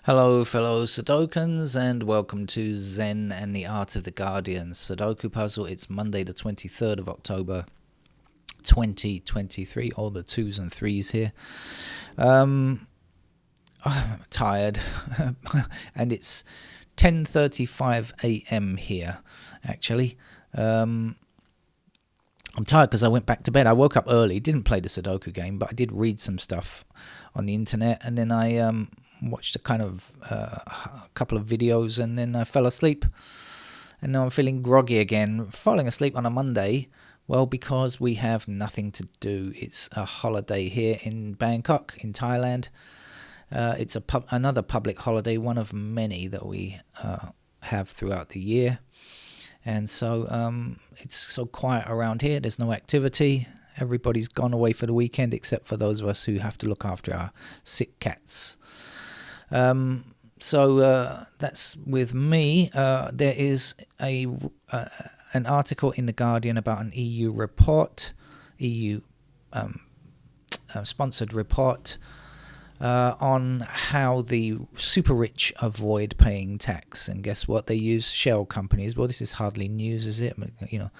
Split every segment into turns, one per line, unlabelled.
Hello fellow Sudokans and welcome to Zen and the Art of the Guardian Sudoku puzzle. It's Monday the 23rd of October 2023, all the 2s and 3s here. I'm tired and it's 10:35 a.m. here actually. I'm tired because I went back to bed. I woke up early, didn't play the Sudoku game, but I did read some stuff on the internet, and then I watched a couple of videos, and then I fell asleep, and now I'm feeling groggy again. Falling asleep on a Monday, well, because we have nothing to do. It's a holiday here in Bangkok in Thailand. It's another public holiday, one of many that we have throughout the year, and so it's so quiet around here. There's no activity. Everybody's gone away for the weekend except for those of us who have to look after our sick cats. So that's with me. There is an article in The Guardian about an EU report, EU sponsored report on how the super rich avoid paying tax. And guess what? They use shell companies. Well, this is hardly news, is it? You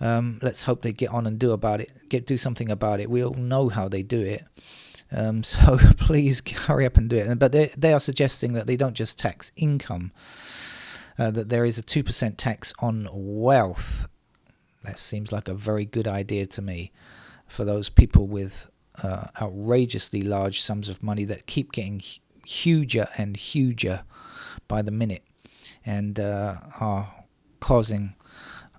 know, let's hope they get on and do something about it. We all know how they do it. So please hurry up and do it. But they are suggesting that they don't just tax income, that there is a 2% tax on wealth. That seems like a very good idea to me for those people with outrageously large sums of money that keep getting huger and huger by the minute, and are causing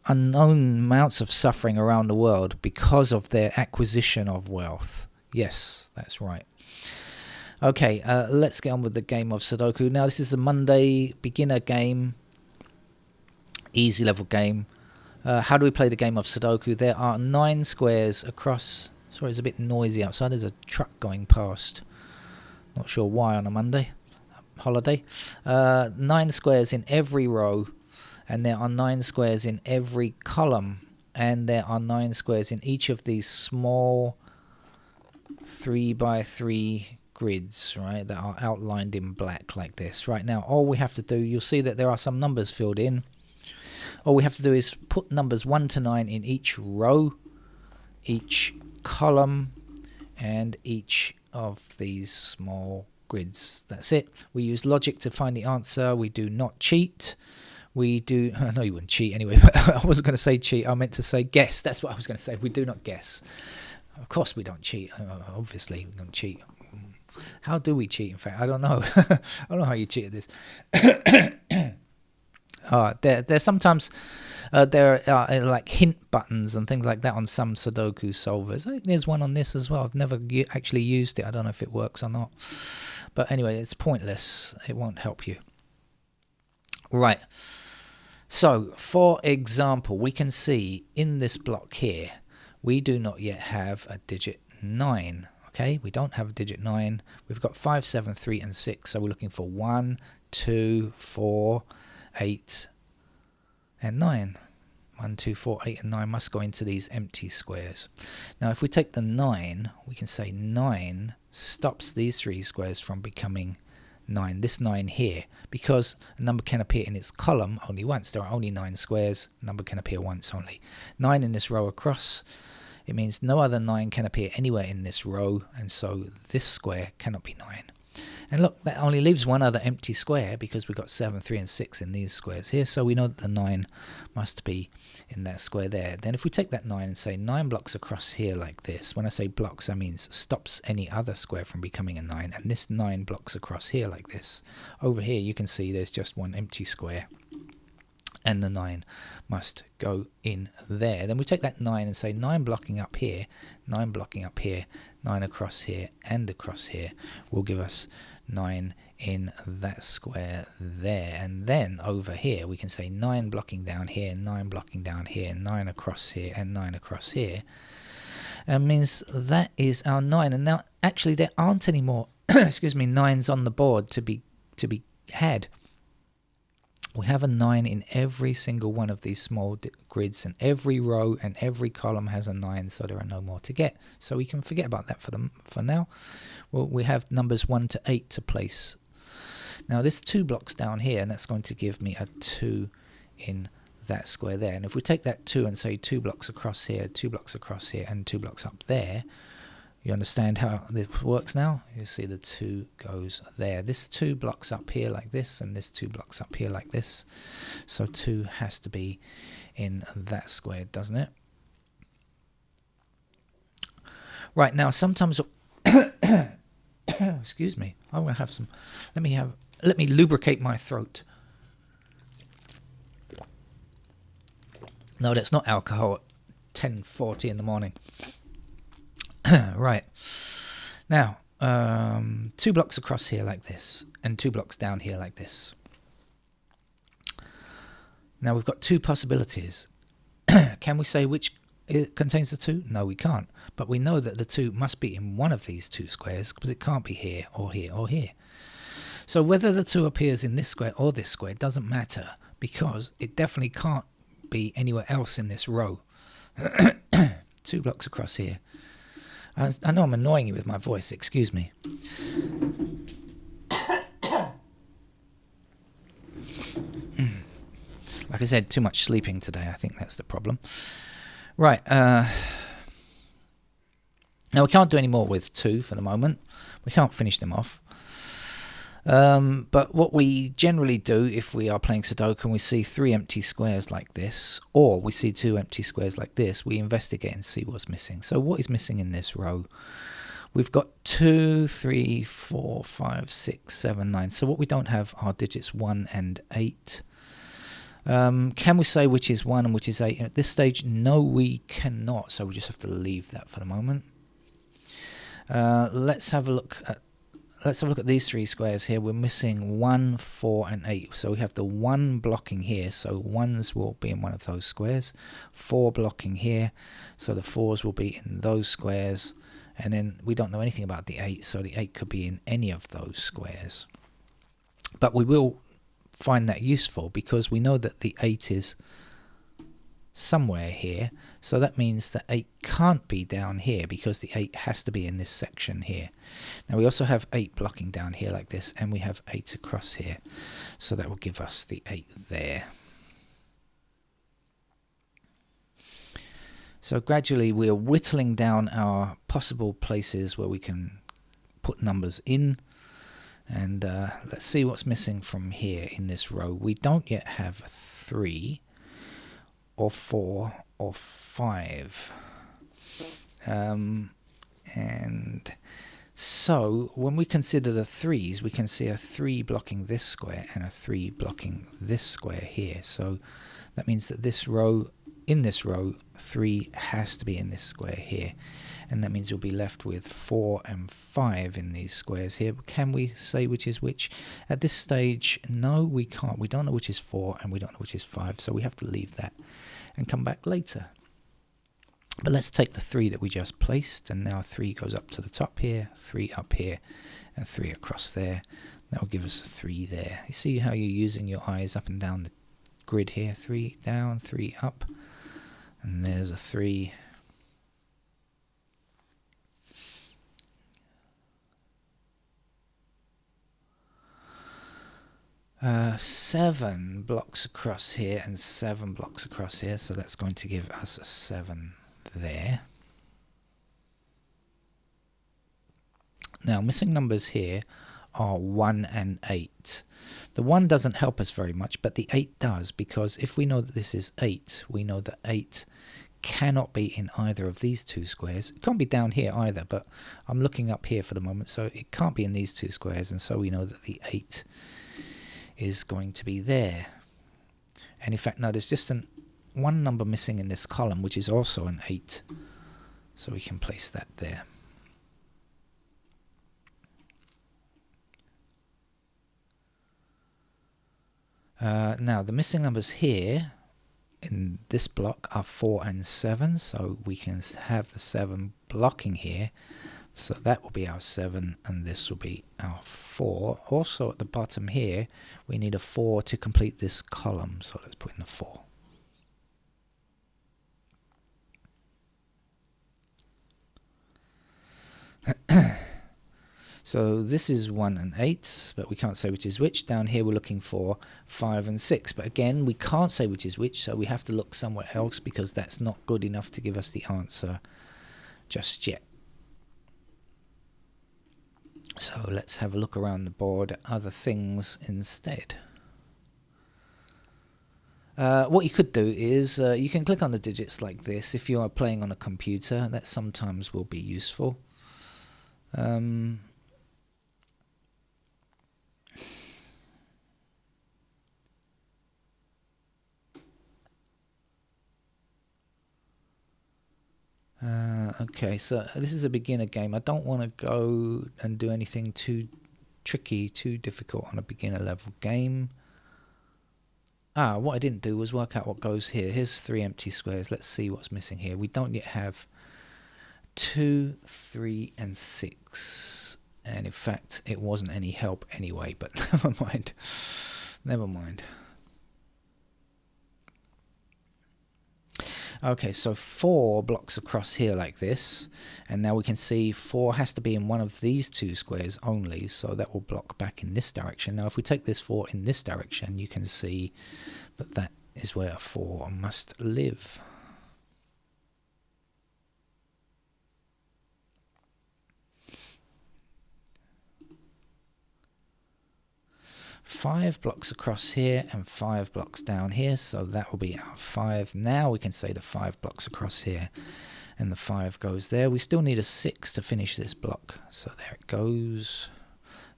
unknown amounts of suffering around the world because of their acquisition of wealth. Yes, that's right. Okay, let's get on with the game of Sudoku. Now, this is a Monday beginner game, easy level game. How do we play the game of Sudoku? There are 9 squares across. Sorry, it's a bit noisy outside. There's a truck going past. Not sure why on a Monday holiday. 9 squares in every row, and there are 9 squares in every column, and there are 9 squares in each of these small 3x3 grids, right, that are outlined in black like this. Right now, all we have to do, you'll see that there are some numbers filled in. All we have to do is put numbers 1 to 9 in each row, each column, and each of these small grids. That's it. We use logic to find the answer. We do not cheat. We do, I know you wouldn't cheat anyway, but I wasn't going to say cheat. I meant to say guess. That's what I was going to say. We do not guess. Of course we don't cheat. Obviously we don't cheat. How do we cheat, in fact? I don't know. I don't know how you cheat at this. There's sometimes there are like hint buttons and things like that on some Sudoku solvers. I think there's one on this as well. I've never actually used it. I don't know if it works or not. But anyway, it's pointless. It won't help you. Right. So, for example, we can see in this block here, we do not yet have a digit 9. Okay, we don't have a digit 9. We've got 5, 7, 3, and 6. So we're looking for 1, 2, 4, 8, and 9. 1, 2, 4, 8, and 9 must go into these empty squares. Now, if we take the 9, we can say 9 stops these 3 squares from becoming 9. This 9 here, because a number can appear in its column only once. There are only 9 squares. A number can appear once only. 9 in this row across. It means no other 9 can appear anywhere in this row, and so this square cannot be 9. And look, that only leaves one other empty square because we've got 7, 3, and 6 in these squares here, so we know that the 9 must be in that square there. Then if we take that 9 and say 9 blocks across here like this, when I say blocks, that means stops any other square from becoming a 9, and this 9 blocks across here like this. Over here you can see there's just one empty square, and the 9 must go in there. Then we take that 9 and say 9 blocking up here, 9 blocking up here, 9 across here, and across here will give us 9 in that square there. And then over here we can say 9 blocking down here, 9 blocking down here, 9 across here, and 9 across here. And means that is our 9. And now actually there aren't any more excuse me, 9s on the board to be had. We have a 9 in every single one of these small grids, and every row and every column has a 9, so there are no more to get. So we can forget about that for now. Well, we have numbers 1 to 8 to place Now this 2 blocks down here, and that's going to give me a 2 in that square there. And if we take that 2 and say 2 blocks across here, 2 blocks across here, and 2 blocks up there, you understand how this works now? You see the 2 goes there. This 2 blocks up here like this, and this 2 blocks up here like this. So 2 has to be in that square, doesn't it? Right, now sometimes excuse me, I'm gonna have some, let me lubricate my throat. No, that's not alcohol at 10:40 in the morning. Right, now 2 blocks across here like this, and 2 blocks down here like this. Now we've got 2 possibilities. Can we say which it contains the 2? No, we can't. But we know that the 2 must be in one of these 2 squares, because it can't be here or here or here. So whether the 2 appears in this square or this square doesn't matter, because it definitely can't be anywhere else in this row. 2 blocks across here. I know I'm annoying you with my voice, excuse me. Like I said, too much sleeping today. I think that's the problem. Right. Now we can't do any more with 2 for the moment. We can't finish them off. But what we generally do if we are playing Sudoku and we see 3 empty squares like this, or we see 2 empty squares like this, we investigate and see what's missing. So what is missing in this row? We've got 2, 3, 4, 5, 6, 7, 9. So what we don't have are digits 1 and 8. Can we say which is 1 and which is 8? At this stage, no, we cannot. So we just have to leave that for the moment. Let's have a look at these 3 squares here. We're missing 1, 4, and 8. So we have the 1 blocking here. So 1s will be in one of those squares. 4 blocking here. So the 4s will be in those squares. And then we don't know anything about the 8. So the 8 could be in any of those squares. But we will find that useful because we know that the 8 is somewhere here, so that means that 8 can't be down here because the 8 has to be in this section here. Now we also have 8 blocking down here like this, and we have 8 across here, so that will give us the 8 there. So gradually we are whittling down our possible places where we can put numbers in. And let's see what's missing from here in this row. We don't yet have 3 or 4 or 5. And so when we consider the 3s, we can see a 3 blocking this square and a 3 blocking this square here. So that means that this row, in this row, 3 has to be in this square here. And that means you'll be left with 4 and 5 in these squares here. Can we say which is which? At this stage, no, we can't. We don't know which is 4 and we don't know which is 5, so we have to leave that and come back later. But let's take the 3 that we just placed, and now 3 goes up to the top here, 3 up here, and 3 across there. That will give us a 3 there. You see how you're using your eyes up and down the grid here? 3 down, 3 up, and there's a 3. 7 blocks across here and 7 blocks across here, so that's going to give us a 7 there. Now missing numbers here are 1 and 8. The 1 doesn't help us very much, but the 8 does, because if we know that this is 8, we know that 8 cannot be in either of these 2 squares. It can't be down here either, but I'm looking up here for the moment, so it can't be in these 2 squares, and so we know that the 8 is going to be there. And in fact, no, there's just one number missing in this column, which is also an 8, so we can place that there. Now the missing numbers here in this block are 4 and 7, so we can have the 7 blocking here. So that will be our 7, and this will be our 4. Also at the bottom here, we need a 4 to complete this column, so let's put in the 4. So this is 1 and 8, but we can't say which is which. Down here we're looking for 5 and 6, but again we can't say which is which, so we have to look somewhere else because that's not good enough to give us the answer just yet. So let's have a look around the board at other things instead. What you could do is you can click on the digits like this. If you are playing on a computer, that sometimes will be useful. Okay, so this is a beginner game. I don't want to go and do anything too tricky, too difficult on a beginner level game. What I didn't do was work out what goes here. Here's 3 empty squares. Let's see what's missing here. We don't yet have 2, 3, and 6. And in fact, it wasn't any help anyway, but never mind. Never mind. Okay, so 4 blocks across here like this, and now we can see 4 has to be in one of these 2 squares only, so that will block back in this direction. Now if we take this 4 in this direction, you can see that that is where 4 must live. Five blocks across here and 5 blocks down here, so that will be our 5. Now we can say the 5 blocks across here and the 5 goes there. We still need a 6 to finish this block, so there it goes.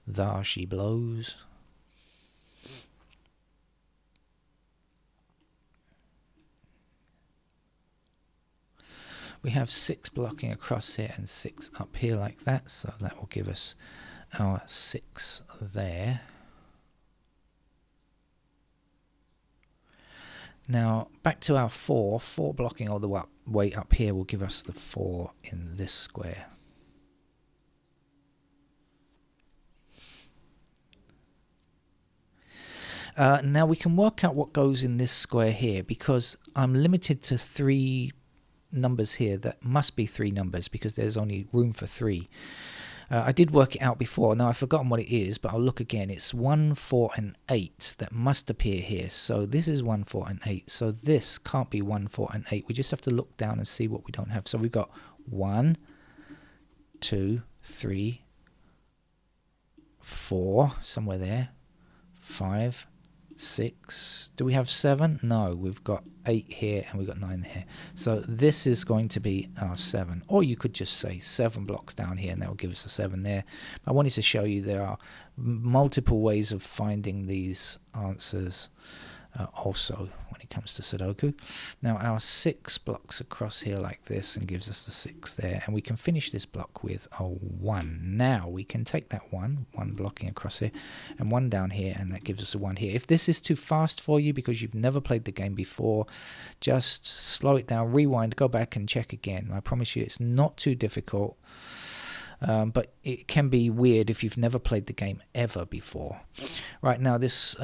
There she blows. We have 6 blocking across here and 6 up here like that, so that will give us our 6 there. Now back to our 4 blocking all the way up here will give us the 4 in this square. Now we can work out what goes in this square here, because I'm limited to 3 numbers here. That must be 3 numbers because there's only room for 3. I did work it out before. Now I've forgotten what it is, but I'll look again. It's 1, 4, and 8 that must appear here. So this is 1, 4, and 8. So this can't be 1, 4, and 8. We just have to look down and see what we don't have. So we've got 1, 2, 3, 4, somewhere there, 5, 6. Do we have 7? No, we've got 8 here and we've got 9 here. So this is going to be our 7. Or you could just say 7 blocks down here and that will give us a 7 there. I wanted to show you there are multiple ways of finding these answers also when it comes to Sudoku. Now our 6 blocks across here like this and gives us the 6 there, and we can finish this block with a 1. Now we can take that 1 blocking across here and 1 down here, and that gives us a 1 here. If this is too fast for you because you've never played the game before, just slow it down, rewind, go back and check again. I promise you it's not too difficult. But it can be weird if you've never played the game ever before. Right now this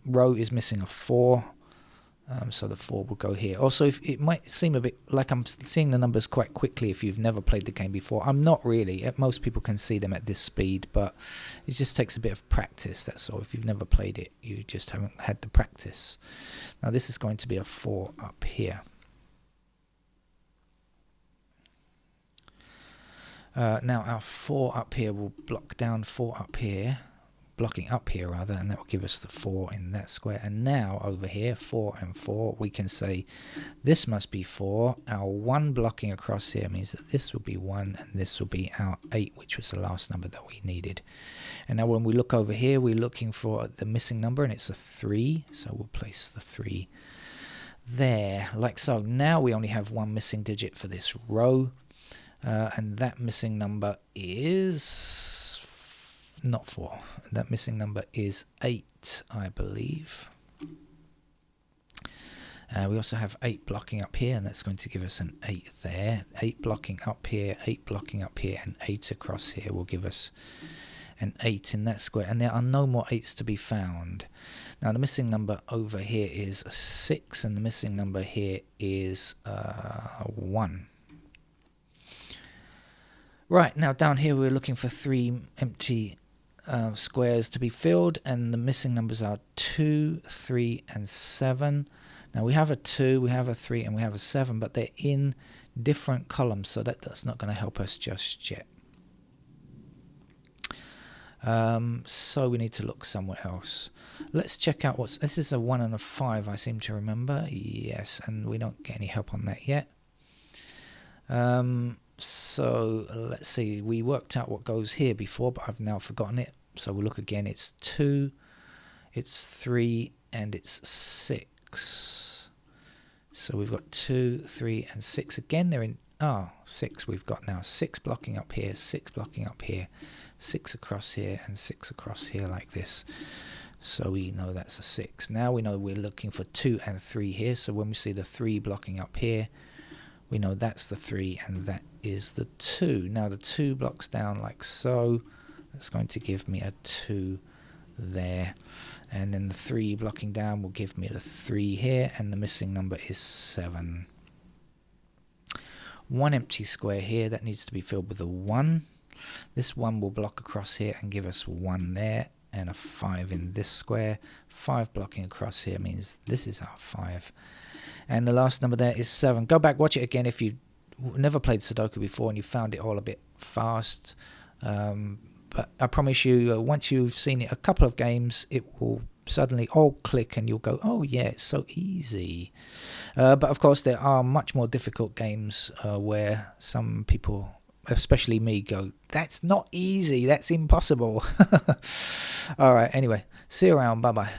row is missing a 4, so the 4 will go here. Also, if it might seem a bit like I'm seeing the numbers quite quickly if you've never played the game before. I'm not really. Most people can see them at this speed, but it just takes a bit of practice, that's all. If you've never played it, you just haven't had the practice. Now this is going to be a 4 up here. Now our 4 up here will block down 4 up here, blocking up here rather, and that will give us the 4 in that square. And now over here, 4 and 4, we can say this must be 4. Our 1 blocking across here means that this will be 1 and this will be our 8, which was the last number that we needed. And now when we look over here, we're looking for the missing number, and it's a 3, so we'll place the 3 there, like so. Now we only have 1 missing digit for this row. And that missing number is not 4. That missing number is 8, I believe. We also have 8 blocking up here, and that's going to give us an 8 there. 8 blocking up here, 8 blocking up here, and 8 across here will give us an 8 in that square. And there are no more 8s to be found. Now the missing number over here is a 6, and the missing number here is 1. Right, now down here we're looking for 3 empty squares to be filled, and the missing numbers are 2, 3 and 7. Now we have a 2, we have a 3 and we have a 7, but they're in different columns, so that's not going to help us just yet. So we need to look somewhere else. Let's check out this is a 1 and a 5, I seem to remember. Yes, and we don't get any help on that yet. So let's see, we worked out what goes here before, but I've now forgotten it. So we'll look again. It's 2, it's 3 and it's 6. So we've got 2, 3 and 6 again. They're in 6. We've got now 6 blocking up here, 6 blocking up here, 6 across here and 6 across here like this. So we know that's a 6. Now we know we're looking for 2 and 3 here. So when we see the 3 blocking up here, we know that's the 3 and that is the 2. Now the 2 blocks down like so. That's going to give me a 2 there. And then the 3 blocking down will give me the 3 here, and the missing number is 7. 1 empty square here, that needs to be filled with a 1. This 1 will block across here and give us 1 there, and a 5 in this square. 5 blocking across here means this is our 5. And the last number there is 7. Go back, watch it again if you've never played Sudoku before and you found it all a bit fast. But I promise you, once you've seen it a couple of games, it will suddenly all click and you'll go, oh yeah, it's so easy. But of course, there are much more difficult games where some people, especially me, go, that's not easy, that's impossible. All right, anyway, see you around, bye-bye.